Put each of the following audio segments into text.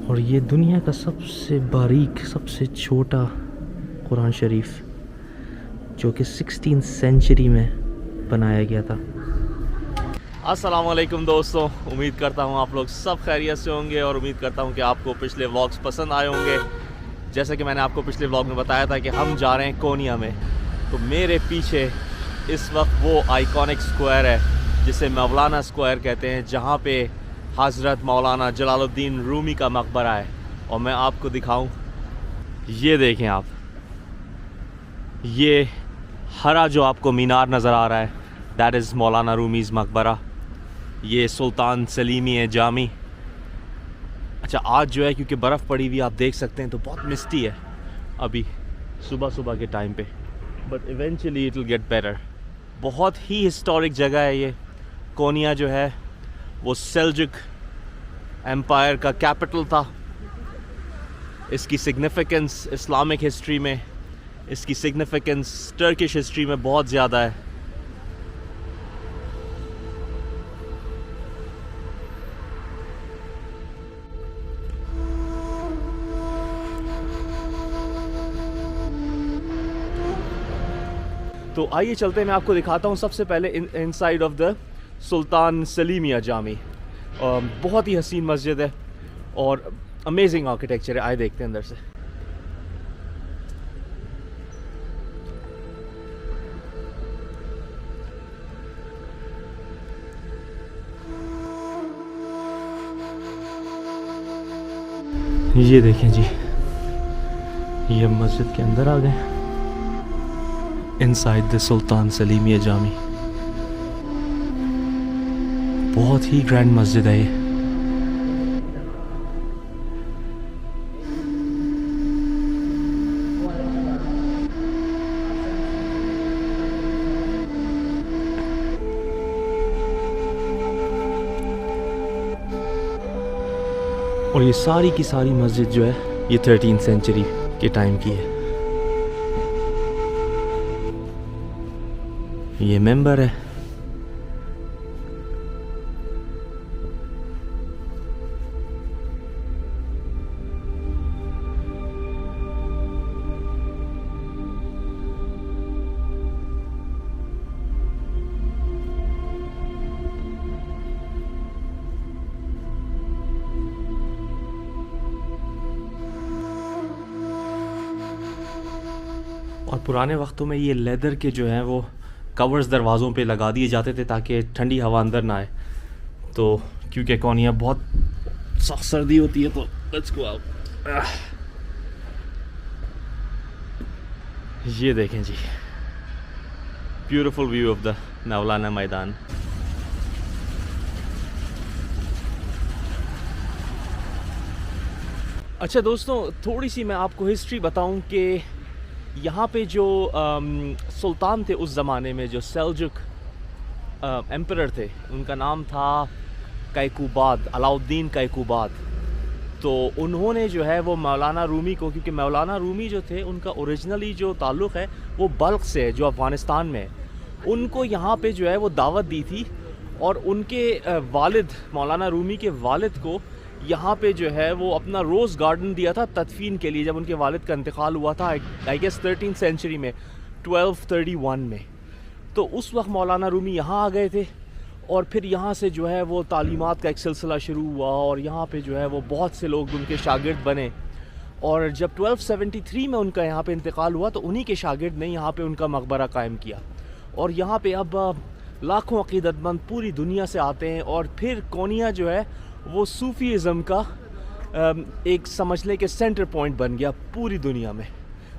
और ये दुनिया का सबसे बारीक, सबसे छोटा कुरान शरीफ, जो कि 16th सेंचुरी में बनाया गया था। अस्सलाम वालेकुम दोस्तों, उम्मीद करता हूँ आप लोग सब खैरियत से होंगे और उम्मीद करता हूँ कि आपको पिछले व्लॉग्स पसंद आए होंगे। जैसे कि मैंने आपको पिछले व्लॉग में बताया था कि हम जा रहे हैं कोनिया में। तो मेरे पीछे इस वक्त वो आइकॉनिक स्क्वायर है जिसे मौलाना स्क्वायर कहते हैं, जहाँ पे हज़रत मौलाना जलालुद्दीन रूमी का मकबरा है। और मैं आपको दिखाऊं, ये देखें आप, ये हरा जो आपको मीनार नज़र आ रहा है, दैट इज़ मौलाना रूमीज़ मकबरा। ये सुल्तान सलीमी जामी। अच्छा, आज जो है क्योंकि बर्फ़ पड़ी हुई आप देख सकते हैं तो बहुत मिस्टी है अभी सुबह सुबह के टाइम पे, but eventually it will get better. बहुत ही हिस्टोरिक जगह है ये। कोनिया जो है वो सेल्जुक एम्पायर का कैपिटल था। इसकी सिग्निफिकेंस इस्लामिक हिस्ट्री में, इसकी सिग्निफिकेंस टर्किश हिस्ट्री में बहुत ज़्यादा है। तो आइए चलते हैं, मैं आपको दिखाता हूँ सबसे पहले inside of the Sultan Selimiye Jami. बहुत ही हसीन मस्जिद है और अमेजिंग आर्किटेक्चर है। आइए देखते हैं अंदर से। ये देखें जी, ये मस्जिद के अंदर आ गए, inside the Sultan Selimiye Jami. बहुत ही ग्रैंड मस्जिद है ये। और ये सारी की सारी मस्जिद जो है ये 13th सेंचुरी के टाइम की है। ये मेंबर है। और पुराने वक्तों में ये लेदर के जो हैं वो कवर्स दरवाज़ों पे लगा दिए जाते थे ताकि ठंडी हवा अंदर ना आए। तो क्योंकि कोनिया बहुत सख्त सर्दी होती है, तो लेट्स गो आउट। ये देखें जी, ब्यूटीफुल व्यू ऑफ द मौलाना मैदान। अच्छा दोस्तों, थोड़ी सी मैं आपको हिस्ट्री बताऊं कि यहाँ पे जो सुल्तान थे उस ज़माने में, जो सेल्जुक एम्परर थे, उनका नाम था कैकुबाद, अलाउद्दीन कैकुबाद। तो उन्होंने जो है वो मौलाना रूमी को, क्योंकि मौलाना रूमी जो थे उनका ओरिजिनली जो ताल्लुक़ है वो बल्ख से है, जो अफ़गानिस्तान में है, उनको यहाँ पे जो है वो दावत दी थी। और उनके वालिद, मौलाना रूमी के वालिद को यहाँ पे जो है वो अपना रोज़ गार्डन दिया था तदफीन के लिए, जब उनके वालिद का इंतकाल हुआ था आई गेस 13th सेंचुरी में, 1231 में। तो उस वक्त मौलाना रूमी यहाँ आ गए थे और फिर यहाँ से जो है वो तालीमात का एक सिलसिला शुरू हुआ और यहाँ पे जो है वो बहुत से लोग उनके शागिर्द बने। और जब 1273 में उनका यहाँ पे इंतकाल हुआ तो उन्हीं के शागिर्द ने यहाँ पे उनका मकबरा कायम किया। और यहाँ पे अब लाखों अक़ीदतमंद पूरी दुनिया से आते हैं। और फिर कोनिया जो है वो सूफ़ीज़म का एक समझ लें कि सेंटर पॉइंट बन गया पूरी दुनिया में।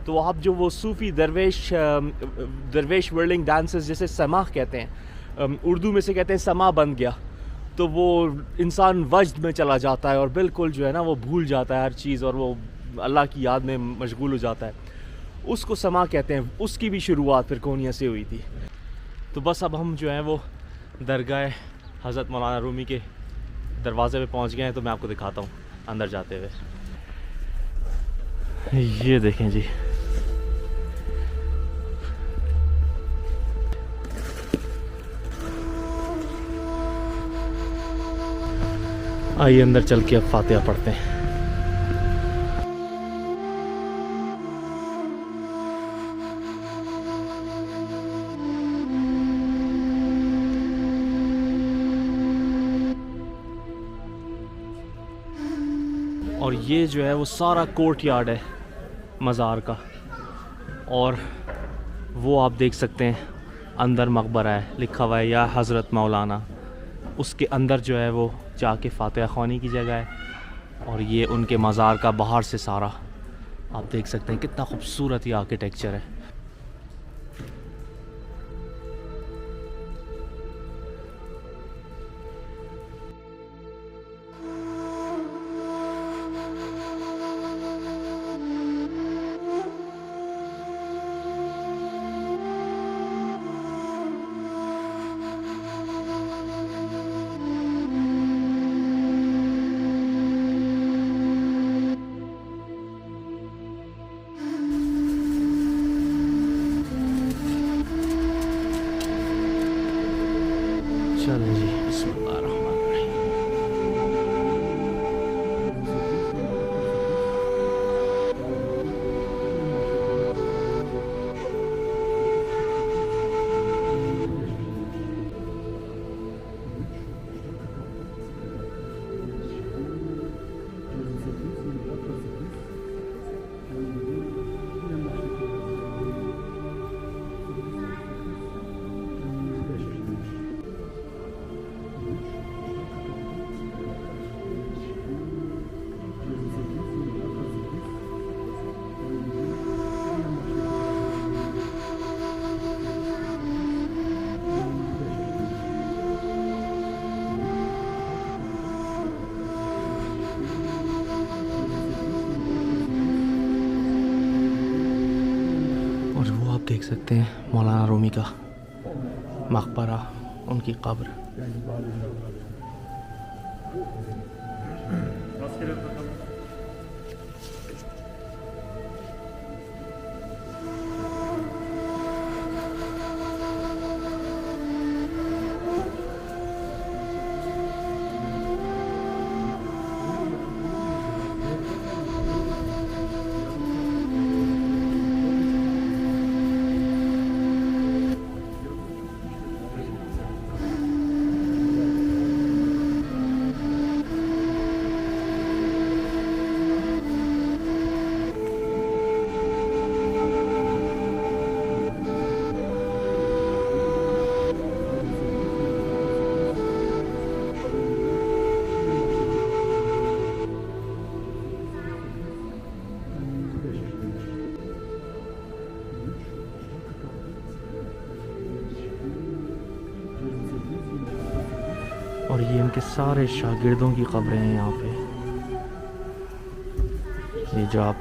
तो आप जो वो सूफ़ी दरवेश वर्लिंग डांसेस, जैसे समाह कहते हैं, उर्दू में से कहते हैं समा बन गया, तो वो इंसान वज्द में चला जाता है और बिल्कुल जो है ना वो भूल जाता है हर चीज़ और वो अल्लाह की याद में मशगूल हो जाता है, उसको समा कहते हैं। उसकी भी शुरुआत फिर कोनिया से हुई थी। तो बस अब हम जो है वो दरगाह हज़रत मौलाना रूमी के दरवाज़े पे पहुंच गए हैं, तो मैं आपको दिखाता हूँ अंदर जाते हुए। ये देखें जी, आइए अंदर चल के अब फातिहा पढ़ते हैं। और ये जो है वो सारा कोर्ट यार्ड है मज़ार का। और वो आप देख सकते हैं अंदर मकबरा है, लिखा हुआ है या हज़रत मौलाना। उसके अंदर जो है वो जाके फ़ातिहा ख़वानी की जगह है। और ये उनके मज़ार का बाहर से सारा आप देख सकते हैं, कितना खूबसूरत ये आर्किटेक्चर है। चलें जी, बिस्मिल्लाहिर्रहमानिर्रहीम। और वो आप देख सकते हैं मौलाना रूमी का मकबरा, उनकी कब्र। और ये इनके सारे शागिर्दों की कब्रें हैं यहाँ पे। ये जो आप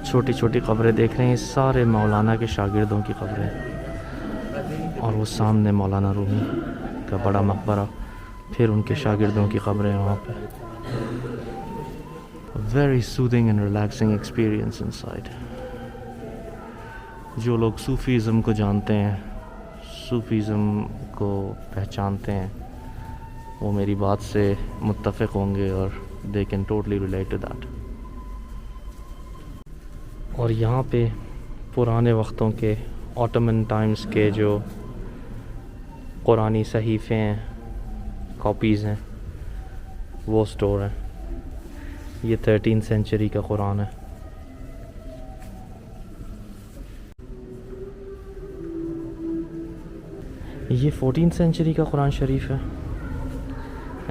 छोटी छोटी कब्रें देख रहे हैं, सारे मौलाना के शागिर्दों की कब्रें हैं। और वो सामने मौलाना रूमी का बड़ा मकबरा, फिर उनके शागिर्दों की कब्रें हैं वहाँ पे। Very soothing and relaxing experience inside. जो लोग सूफ़ीज़म को जानते हैं, सूफ़ीज़म को पहचानते हैं, वो मेरी बात से मुत्तफ़िक़ होंगे और they can totally relate to that. और यहाँ पे पुराने वक्तों के ऑटोमन टाइम्स के जो कुरानी सहीफ़े हैं, कॉपीज़ हैं, वो स्टोर हैं। ये 13th सेंचुरी का कुरान है। ये 14th सेंचुरी का कुरान शरीफ है।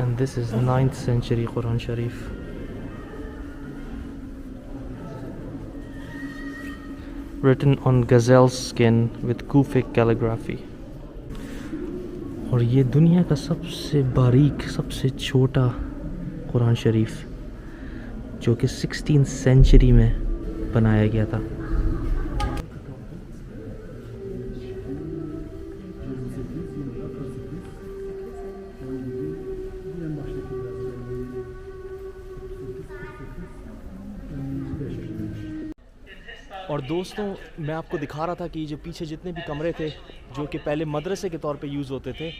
And this is 9th century Quran Sharif. Written on gazelle skin with Kufic calligraphy. और ये दुनिया का सबसे बारीक, सबसे छोटा कुरान शरीफ, जो कि 16th सेंचुरी में बनाया गया था। और दोस्तों, मैं आपको दिखा रहा था कि जो पीछे जितने भी कमरे थे, जो कि पहले मदरसे के तौर पे यूज़ होते थे,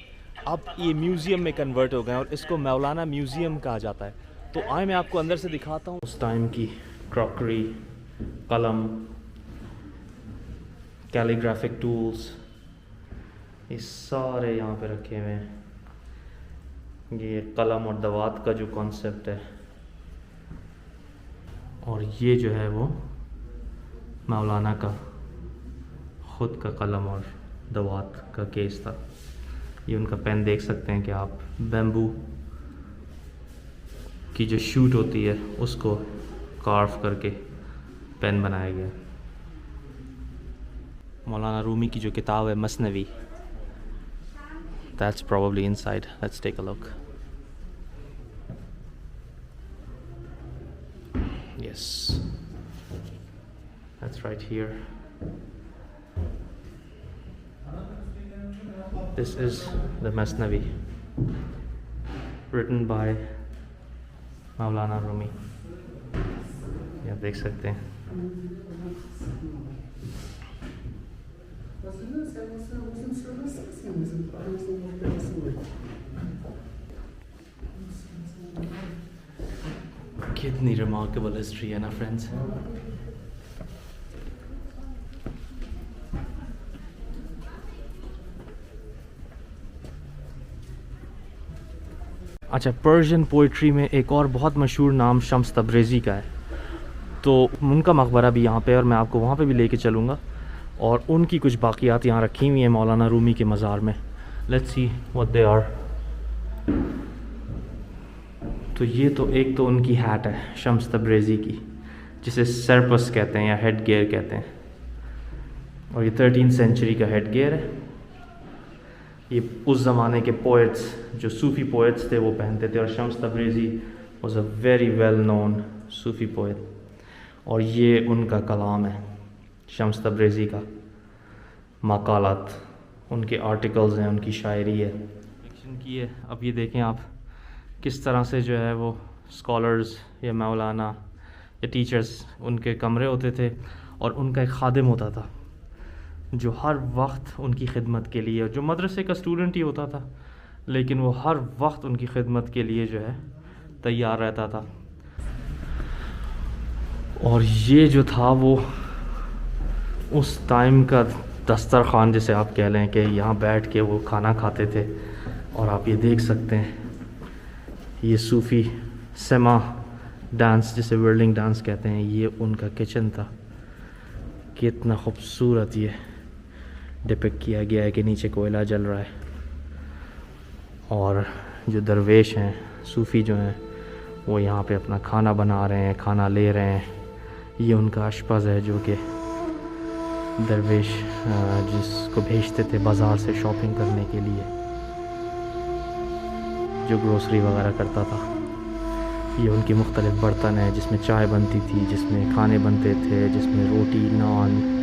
अब ये म्यूज़ियम में कन्वर्ट हो गए और इसको मौलाना म्यूज़ियम कहा जाता है। तो आए मैं आपको अंदर से दिखाता हूँ। उस टाइम की क्रॉकरी, कलम, कैलीग्राफिक टूल्स, ये सारे यहाँ पे रखे हुए हैं। ये कलम और दवात का जो कॉन्सेप्ट है, और ये जो है वो मौलाना का ख़ुद का कलम और दवात का केस था। ये उनका पेन देख सकते हैं कि आप, बैम्बू की जो शूट होती है उसको कार्व करके पेन बनाया गया। मौलाना रूमी की जो किताब है मसनवी, that's probably inside. Let's take a look. Yes, that's right here. This is the Masnavi, written by Maulana Rumi. ये आप देख सकते हैं। कितनी रिमार्केबल हिस्ट्री है ना फ्रेंड्स। अच्छा, पर्शियन पोइट्री में एक और बहुत मशहूर नाम शम्स तब्रेज़ी का है, तो उनका मकबरा भी यहाँ पे, और मैं आपको वहाँ पे भी लेके चलूँगा, और उनकी कुछ बाक़ियात यहाँ रखी हुई हैं मौलाना रूमी के मज़ार में। Let's see what they are. तो ये तो एक तो उनकी हैट है शम्स तब्रेज़ी की, जिसे सरपस कहते हैं या हेड गेयर कहते हैं, और ये 13th सेंचुरी का हेड गेयर है। ये उस ज़माने के पोइट्स, जो सूफ़ी पोइट्स थे, वो पहनते थे, और Shams Tabrizi was a very well known Sufi poet. और ये उनका कलाम है शम्स तब्रेज़ी का, मकालात, उनके आर्टिकल्स हैं, उनकी शायरी है, फिक्शन की है। अब ये देखें आप किस तरह से जो है वो स्कॉलर्स या मौलाना या टीचर्स, उनके कमरे होते थे और उनका एक खादिम होता था जो हर वक्त उनकी खिदमत के लिए, जो मदरसे का स्टूडेंट ही होता था लेकिन वो हर वक्त उनकी खिदमत के लिए जो है तैयार रहता था। और ये जो था वो उस टाइम का दस्तरखान जिसे आप कह लें, कि यहाँ बैठ के वो खाना खाते थे। और आप ये देख सकते हैं, ये सूफ़ी सेमा डांस, जिसे व्हिर्लिंग डांस कहते हैं, ये उनका किचन था। कितना खूबसूरत ये डिपिक्ट किया गया है कि नीचे कोयला जल रहा है, और जो दरवेश हैं, सूफ़ी जो हैं, वो यहाँ पे अपना खाना बना रहे हैं, खाना ले रहे हैं। ये उनका अशपज़ है जो कि दरवेश जिसको भेजते थे बाज़ार से शॉपिंग करने के लिए, जो ग्रोसरी वगैरह करता था। ये उनकी मुख्तलिफ़ बर्तन है जिसमें चाय बनती थी, जिसमें खाने बनते थे, जिसमें रोटी, नान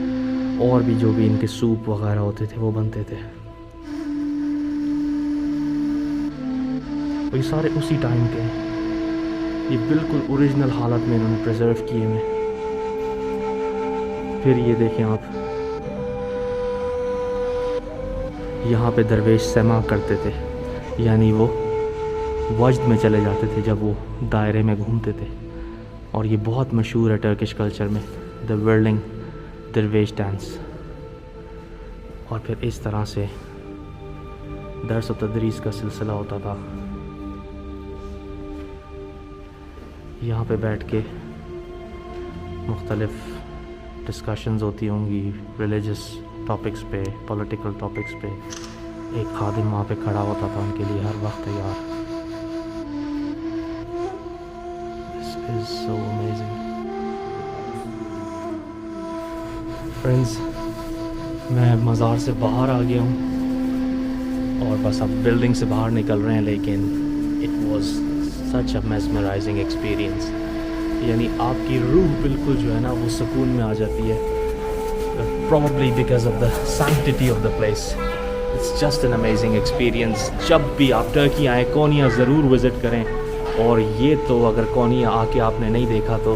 और भी जो भी इनके सूप वगैरह होते थे वो बनते थे। ये सारे उसी टाइम के हैं। ये बिल्कुल ओरिजिनल हालत में इन्होंने प्रिजर्व किए हुए। फिर ये देखें आप, यहाँ पे दरवेश समा करते थे, यानी वो वज्द में चले जाते थे जब वो दायरे में घूमते थे। और ये बहुत मशहूर है टर्किश कल्चर में, द व्हिर्लिंग दरवेश डांस। और फिर इस तरह से दर्स व तदरीस का सिलसिला होता था। यहाँ पे बैठ के मुख्तलिफ़ डिस्कशंस होती होंगी रिलीजियस टॉपिक्स पे, पॉलिटिकल टॉपिक्स पे। एक खादिम वहाँ पे खड़ा होता था उनके लिए हर वक्त तैयार। This is so amazing friends. मैं मज़ार से बाहर आ गया हूँ और बस अब बिल्डिंग से बाहर निकल रहे हैं, लेकिन it was such a mesmerising experience. यानी आपकी रूह बिल्कुल जो है ना वो सुकून में आ जाती है, probably because of the sanctity of the place. It's just an amazing experience. जब भी आप टर्की आए, कोनिया ज़रूर विज़िट करें। और ये तो अगर कोनिया आके आपने नहीं देखा तो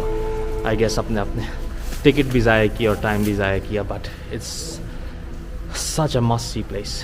आई गेस अपने टिकट भी ज़ाया किया और टाइम भी ज़ाया किया, but it's such a must see place.